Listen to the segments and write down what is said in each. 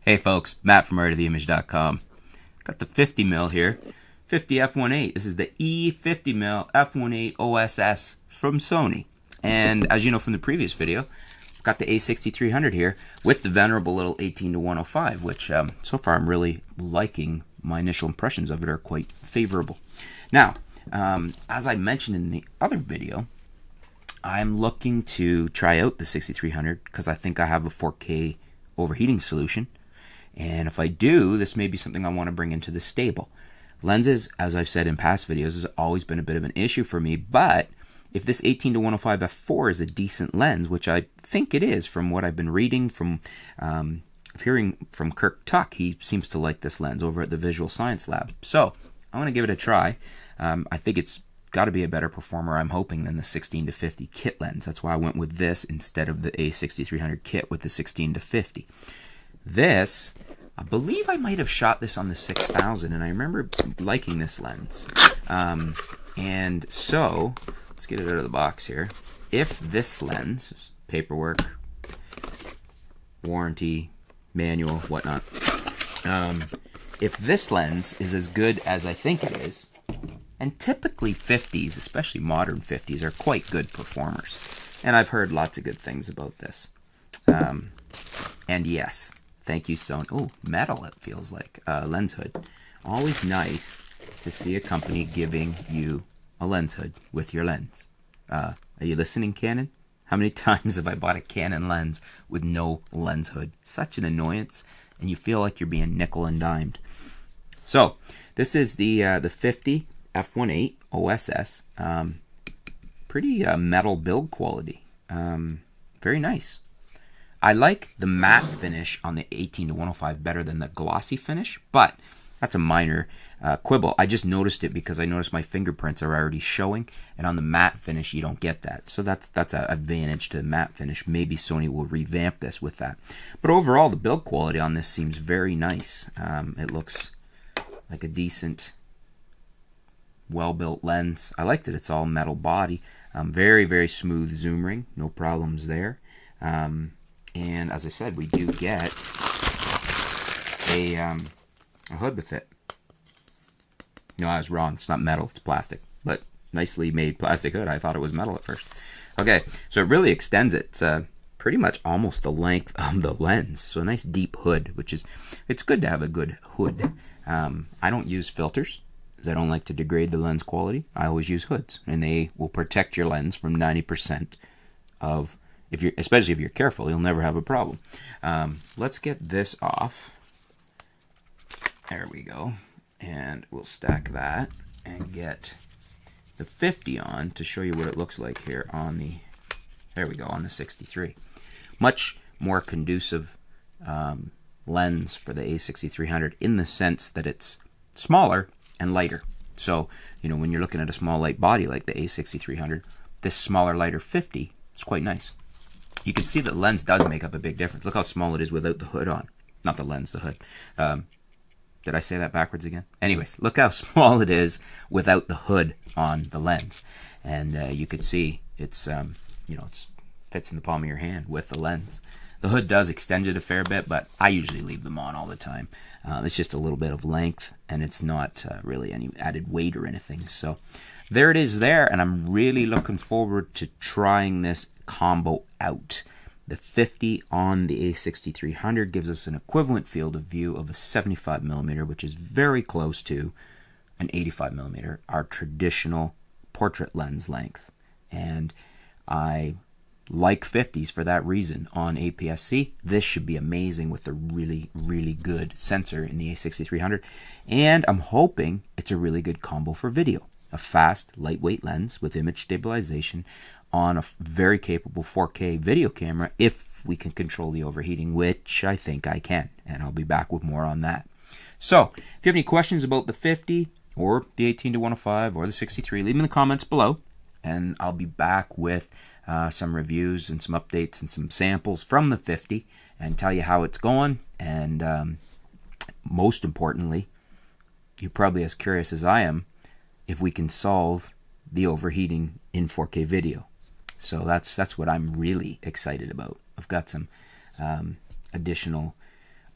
Hey folks, Matt from artoftheimage.com. Got the 50mm here, 50 f1.8. This is the E50mm f1.8 OSS from Sony. And as you know from the previous video, got the a6300 here with the venerable little 18-105, which so far I'm really liking. My initial impressions of it are quite favorable. Now, as I mentioned in the other video, I'm looking to try out the 6300 because I think I have a 4K overheating solution. And if I do, this may be something I want to bring into the stable. Lenses, as I've said in past videos, has always been a bit of an issue for me, but if this 18-105 f4 is a decent lens, which I think it is from what I've been reading, from hearing from Kirk Tuck, he seems to like this lens over at the Visual Science Lab. So I'm going to give it a try. I think it's got to be a better performer, I'm hoping, than the 16-50 kit lens. That's why I went with this instead of the a6300 kit with the 16-50. This, I believe I might have shot this on the 6000, and I remember liking this lens. And so, let's get it out of the box here. If this lens, paperwork, warranty, manual, whatnot, if this lens is as good as I think it is, and typically 50s, especially modern 50s, are quite good performers. And I've heard lots of good things about this. And yes, thank you, Sony. Oh, metal, it feels like. Lens hood. Always nice to see a company giving you a lens hood with your lens. Are you listening, Canon? How many times have I bought a Canon lens with no lens hood? Such an annoyance, and you feel like you're being nickel and dimed. So, this is the 50 f1.8 OSS. Pretty metal build quality. Very nice. I like the matte finish on the 18-105 better than the glossy finish, but that's a minor quibble. I just noticed it because I noticed my fingerprints are already showing, and on the matte finish you don't get that. So that's an advantage to the matte finish. Maybe Sony will revamp this with that. But overall, the build quality on this seems very nice. It looks like a decent, well-built lens. I like that it's all metal body. Very, very smooth zoom ring. No problems there. And as I said, we do get a hood with it. No, I was wrong. It's not metal. It's plastic. But nicely made plastic hood. I thought it was metal at first. Okay, so it really extends it. It's pretty much almost the length of the lens. So a nice deep hood, which is, it's good to have a good hood. I don't use filters, because I don't like to degrade the lens quality. I always use hoods, and they will protect your lens from 90% of, especially if you're careful, you'll never have a problem. Let's get this off. There we go. And we'll stack that and get the 50 on to show you what it looks like here on the, there we go, on the 63. Much more conducive lens for the a6300 in the sense that it's smaller and lighter. So, you know, when you're looking at a small light body like the a6300, this smaller, lighter 50 is quite nice. You can see that lens does make up a big difference. Look how small it is without the hood on. Not the lens, the hood. Did I say that backwards again? Anyways, look how small it is without the hood on the lens. And you can see it's, you know, it fits in the palm of your hand with the lens. The hood does extend it a fair bit, but I usually leave them on all the time. It's just a little bit of length, and it's not really any added weight or anything. So there it is there, and I'm really looking forward to trying this combo out. The 50 on the a6300 gives us an equivalent field of view of a 75mm, which is very close to an 85mm, our traditional portrait lens length. And I like 50s for that reason on APS-C. This should be amazing with a really, really good sensor in the a6300. And I'm hoping it's a really good combo for video. A fast, lightweight lens with image stabilization on a very capable 4K video camera if we can control the overheating, which I think I can. And I'll be back with more on that. So, if you have any questions about the 50 or the 18-105 or the 63, leave them in the comments below. And I'll be back with some reviews and some updates and some samples from the 50 and tell you how it's going. And most importantly, you're probably as curious as I am if we can solve the overheating in 4K video. So that's what I'm really excited about. I've got some additional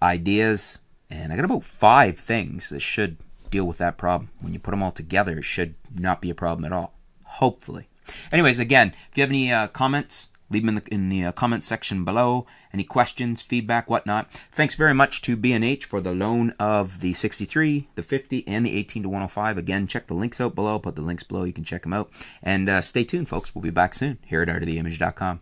ideas, and I got about 5 things that should deal with that problem. When you put them all together, it should not be a problem at all, hopefully. Anyways, again, if you have any comments, leave them in the comment section below. Any questions, feedback, whatnot. Thanks very much to B&H for the loan of the 63, the 50, and the 18-105. Again, check the links out below. I'll put the links below. You can check them out. And stay tuned, folks. We'll be back soon here at artoftheimage.com.